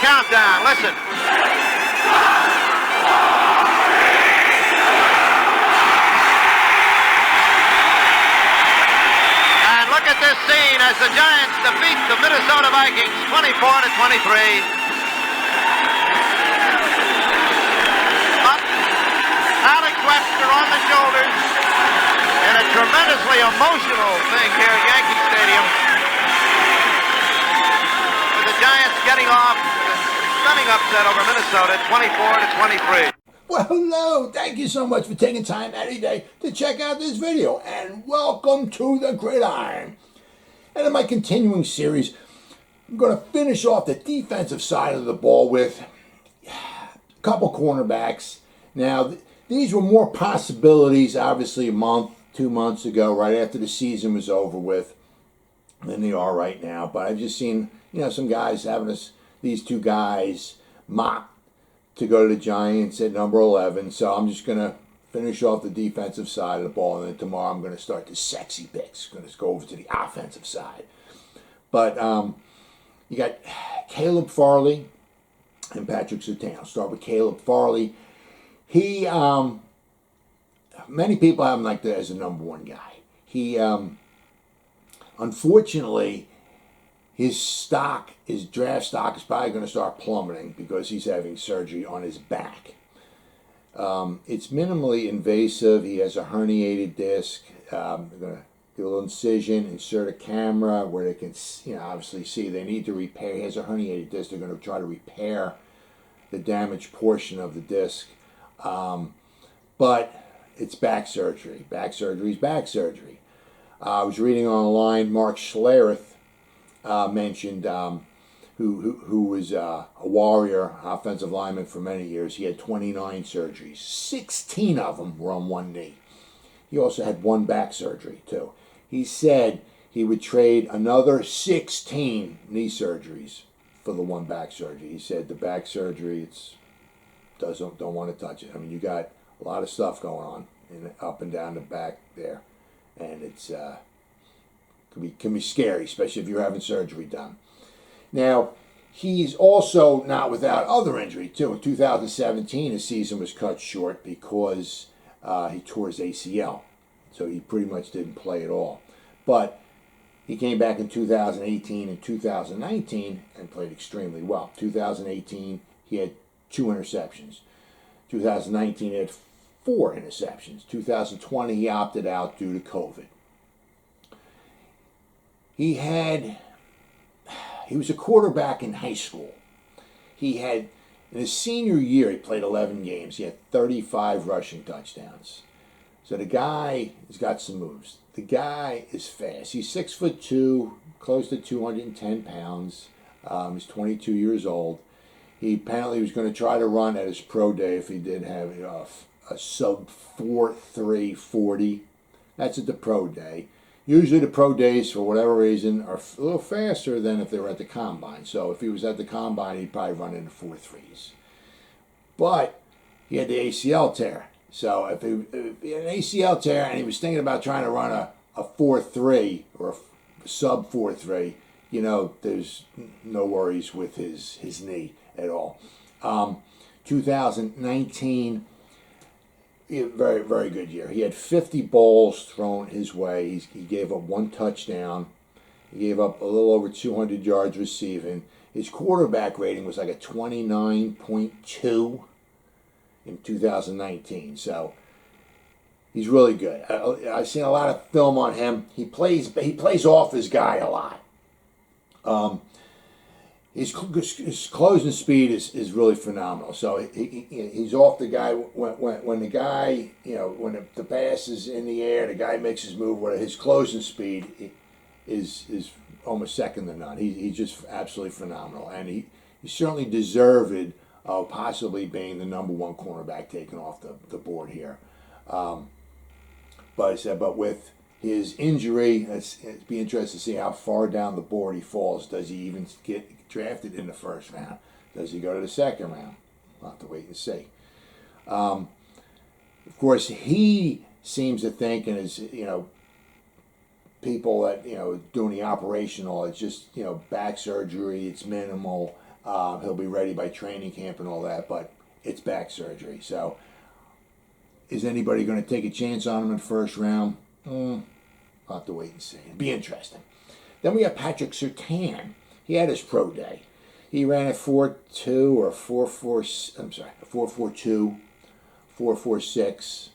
countdown. Listen. And look at this scene as the Giants defeat the Minnesota Vikings 24-23. Alex Webster on the shoulders in a tremendously emotional thing here at Yankee Stadium. With the Giants getting off with a stunning upset over Minnesota 24-23. Well, hello. Thank you so much for taking time out of your day to check out this video. And welcome to the Gridiron. And in my continuing series, I'm going to finish off the defensive side of the ball with a couple cornerbacks. Now, these were more possibilities, obviously, a month, 2 months ago, right after the season was over with, than they are right now. But I've just seen, some guys having these two guys mocked to go to the Giants at number 11. So I'm just going to finish off the defensive side of the ball, and then tomorrow I'm going to start the sexy picks. I'm going to go over to the offensive side. But you got Caleb Farley and Patrick Surtain. I'll start with Caleb Farley. He, many people have him as a number one guy. He, unfortunately, his draft stock is probably going to start plummeting because he's having surgery on his back. It's minimally invasive. He has a herniated disc. They're going to get a little incision, insert a camera where they can, obviously see they need to repair. He has a herniated disc. They're going to try to repair the damaged portion of the disc. But it's back surgery. Back surgery is back surgery. I was reading online, Mark Schlereth mentioned, who was a Warrior offensive lineman for many years. He had 29 surgeries. 16 of them were on one knee. He also had one back surgery, too. He said he would trade another 16 knee surgeries for the one back surgery. He said the back surgery, don't want to touch it. I mean, you got a lot of stuff going on up and down the back there, and it's can be scary, especially if you're having surgery done. Now, he's also not without other injury too. In 2017, his season was cut short because he tore his ACL, so he pretty much didn't play at all. But he came back in 2018 and 2019 and played extremely well. 2018, he had 2 interceptions. 2019, he had 4 interceptions. 2020, he opted out due to COVID. He was a quarterback in high school. In his senior year, he played 11 games. He had 35 rushing touchdowns. So the guy has got some moves. The guy is fast. He's 6'2", close to 210 pounds. He's 22 years old. He apparently was going to try to run at his pro day if he did have a sub 4.3 40. That's at the pro day. Usually the pro days, for whatever reason, are a little faster than if they were at the combine. So if he was at the combine, he'd probably run into 4.3s. But he had the ACL tear. So if he had an ACL tear and he was thinking about trying to run a 4.3 or a sub 4.3, there's no worries with his knee at all. 2019, very, very good year. He had 50 balls thrown his way. He gave up 1 touchdown. He gave up a little over 200 yards receiving. His quarterback rating was like a 29.2 in 2019. So he's really good. I've seen a lot of film on him. He plays off his guy a lot. His closing speed is really phenomenal. So he's off the guy when the guy, when the pass is in the air, the guy makes his move. His closing speed is almost second to none. He's just absolutely phenomenal, and he certainly deserved of possibly being the number 1 cornerback taken off the board here. But with his injury, it'd be interesting to see how far down the board he falls. Does he even get drafted in the first round? Does he go to the second round? We'll have to wait and see. Of course, he seems to think, and is, people that, doing the operational, it's just, back surgery, it's minimal. He'll be ready by training camp and all that, but it's back surgery. So is anybody going to take a chance on him in the first round? I'll have to wait and see. It'll be interesting. Then we have Patrick Surtain. He had his pro day. He ran a 4.2 or 4.4. I'm sorry, 4.42, 4.46.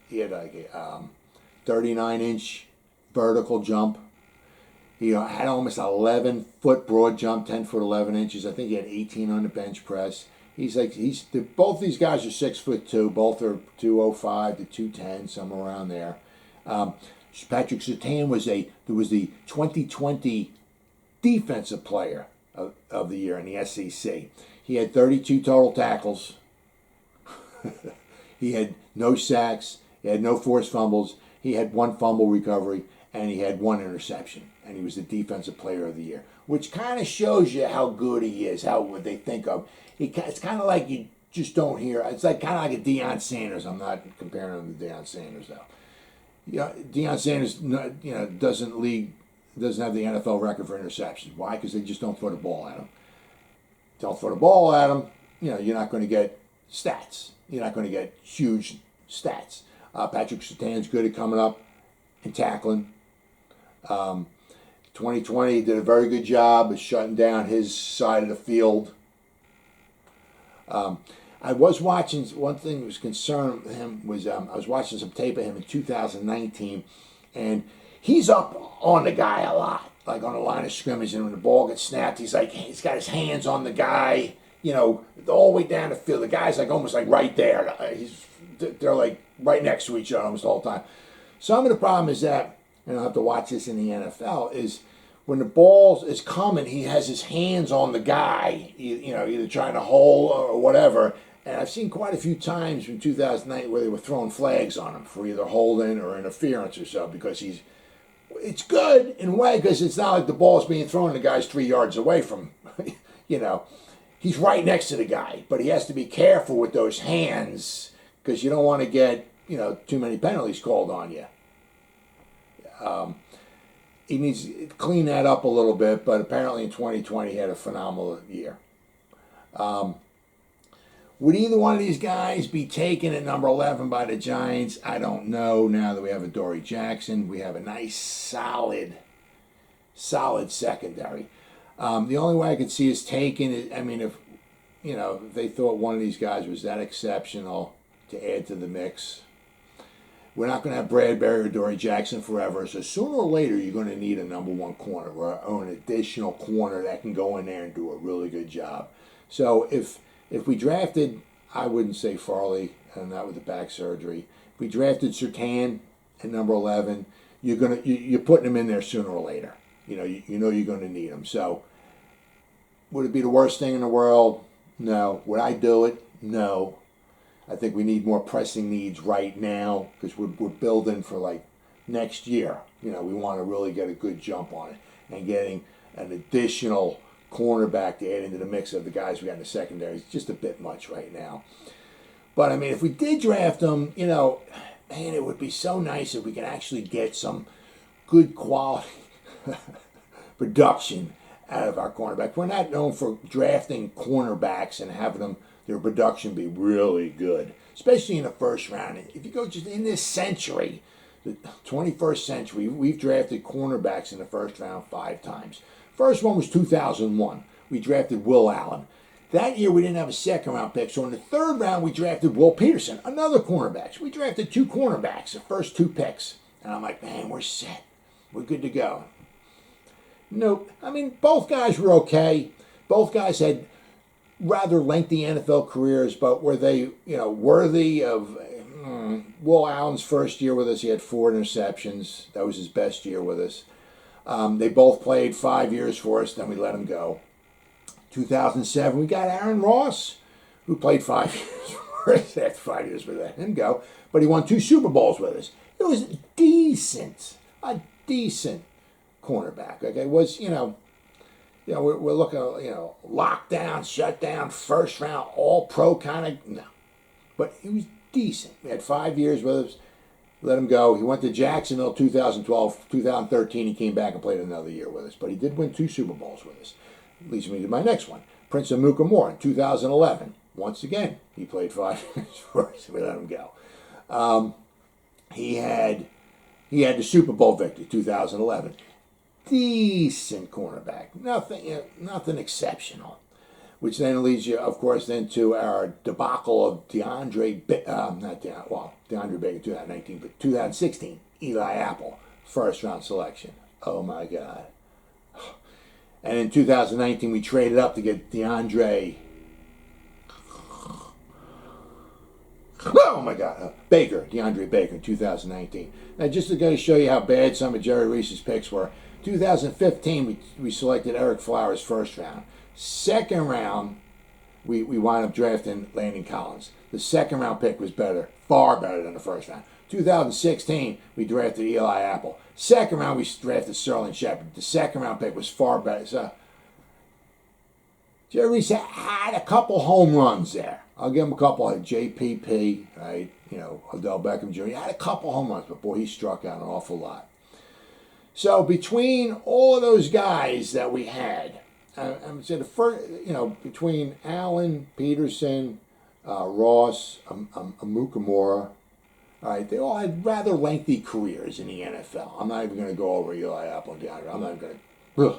He had like a 39-inch vertical jump. He had almost 11-foot broad jump, 10 foot 11 inches. I think he had 18 on the bench press. Both these guys are 6'2". Both are 205 to 210, somewhere around there. Patrick Surtain was the 2020 defensive player of the year in the SEC. He had 32 total tackles. He had no sacks. He had no forced fumbles. He had 1 fumble recovery, and he had 1 interception. And he was the defensive player of the year, which kind of shows you how good he is, what they think of. It's kind of like you just don't hear. It's like kind of like a Deion Sanders. I'm not comparing him to Deion Sanders, though. Deion Sanders, doesn't have the NFL record for interceptions. Why? Because they just don't throw the ball at him. Don't throw the ball at him. You're not going to get stats. You're not going to get huge stats. Patrick Surtain's good at coming up and tackling. 2020 did a very good job of shutting down his side of the field. I was watching, one thing that was concerned with him was I was watching some tape of him in 2019, and he's up on the guy a lot, like on the line of scrimmage, and when the ball gets snapped, he's got his hands on the guy, all the way down the field. The guy's almost right there. They're like right next to each other almost all the time. Some of the problem is that, and I'll have to watch this in the NFL, is when the ball is coming, he has his hands on the guy, either trying to hold or whatever. And I've seen quite a few times in 2009 where they were throwing flags on him for either holding or interference or so, because it's good in a way, because it's not like the ball's being thrown and the guy's 3 yards away from, he's right next to the guy, but he has to be careful with those hands, because you don't want to get, too many penalties called on you. He needs to clean that up a little bit, but apparently in 2020 he had a phenomenal year. Would either one of these guys be taken at number 11 by the Giants? I don't know. Now that we have Adoree Jackson, we have a nice, solid secondary. The only way I could see is taken is, if they thought one of these guys was that exceptional to add to the mix. We're not going to have Bradberry or Adoree Jackson forever, so sooner or later you're going to need a number 1 corner or an additional corner that can go in there and do a really good job. So if we drafted, I wouldn't say Farley, and not with the back surgery. If we drafted Surtain at number 11, you're putting him in there sooner or later. You're going to need him. So would it be the worst thing in the world? No. Would I do it? No. I think we need more pressing needs right now, because we're building for next year. We want to really get a good jump on it, and getting an additional cornerback to add into the mix of the guys we got in the secondary is just a bit much right now. But if we did draft them, it would be so nice if we could actually get some good quality production out of our cornerback. We're not known for drafting cornerbacks and having their production be really good, especially in the first round. If you go just in this century, the 21st century, we've drafted cornerbacks in the first round 5 times. First one was 2001. We drafted Will Allen. That year we didn't have a second round pick, so in the 3rd round we drafted Will Peterson, another cornerback. So we drafted 2 cornerbacks, the first 2 picks. And I'm like, man, we're set. We're good to go. Nope. Both guys were okay. Both guys had rather lengthy NFL careers, but were they, worthy of Will Allen's first year with us? He had 4 interceptions. That was his best year with us. They both played 5 years for us, then we let him go. 2007, we got Aaron Ross, who played 5 years for us. After 5 years, we let him go. But he won 2 Super Bowls with us. It was a decent cornerback. Okay, it was, we're looking at, lockdown, shutdown, first round, all pro kind of, no. But he was decent. We had 5 years with us. Let him go. He went to Jacksonville 2012, 2013. He came back and played another year with us. But he did win 2 Super Bowls with us. leads me to my next one. Prince of Mukamura in 2011. Once again, he played 5 years for us. We let him go. He had the Super Bowl victory, 2011. Decent cornerback. Nothing exceptional. Which then leads you, of course, then to our debacle of DeAndre Baker 2019, but 2016, Eli Apple, first round selection. Oh my God. And in 2019, we traded up to get DeAndre Baker in 2019. Now, just to go to show you how bad some of Jerry Reese's picks were, 2015, we selected Eric Flowers first round. Second round, we wound up drafting Landon Collins. The second round pick was better, far better than the first round. 2016, we drafted Eli Apple. Second round, we drafted Sterling Shepard. The second round pick was far better. So, Jerry Reese had a couple home runs there. I'll give him a couple, like JPP, right? Odell Beckham Jr. He had a couple home runs, but boy, he struck out an awful lot. So between all of those guys that we had, I'm saying the first, between Allen, Peterson, Ross, Mukamura, all right, they all had rather lengthy careers in the NFL. I'm not even going to go over Eli Apple and DeAndre. I'm not even going to.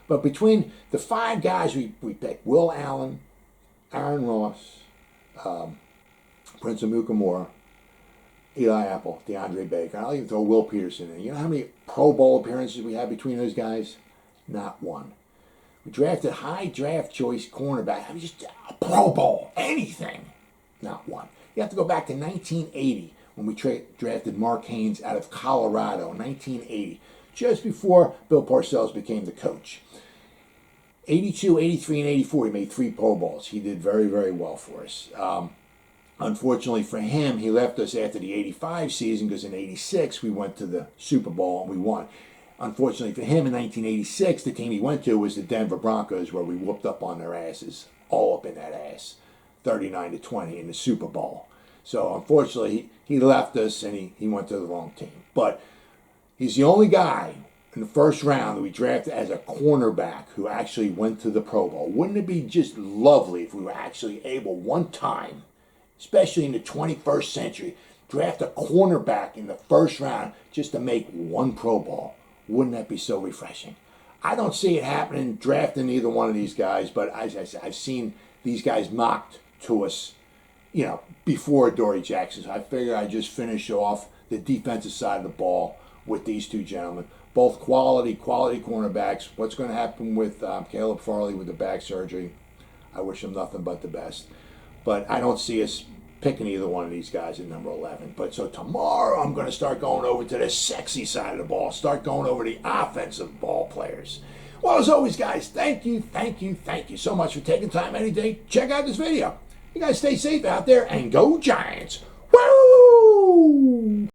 But between the 5 guys we picked, Will Allen, Aaron Ross, Prince of Mukamura, Eli Apple, DeAndre Baker, I'll even throw Will Peterson in. You know how many Pro Bowl appearances we had between those guys? Not one. We drafted high draft choice cornerback. I mean, just a Pro Bowl, anything. Not one. You have to go back to 1980 when we drafted Mark Haynes out of Colorado, 1980, just before Bill Parcells became the coach. 82, 83, and 84, he made 3 Pro Bowls. He did very, very well for us. Unfortunately for him, he left us after the 85 season because in 86 we went to the Super Bowl and we won. Unfortunately for him, in 1986, the team he went to was the Denver Broncos, where we whooped up on their asses, all up in that ass, 39-20 in the Super Bowl. So unfortunately, he left us and he went to the wrong team. But he's the only guy in the first round that we drafted as a cornerback who actually went to the Pro Bowl. Wouldn't it be just lovely if we were actually able one time, especially in the 21st century, draft a cornerback in the first round just to make one Pro Bowl? Wouldn't that be so refreshing? I don't see it happening drafting either one of these guys, but as I said, I've seen these guys mocked to us, before Adoree Jackson. So I figure I'd just finish off the defensive side of the ball with these 2 gentlemen. Both quality cornerbacks. What's going to happen with Caleb Farley with the back surgery? I wish him nothing but the best. But I don't see us picking either one of these guys at number 11. But so tomorrow I'm going to start going over to the sexy side of the ball. Start going over the offensive ball players. Well, as always, guys, thank you so much for taking time any day. Check out this video. You guys stay safe out there and go Giants. Woo!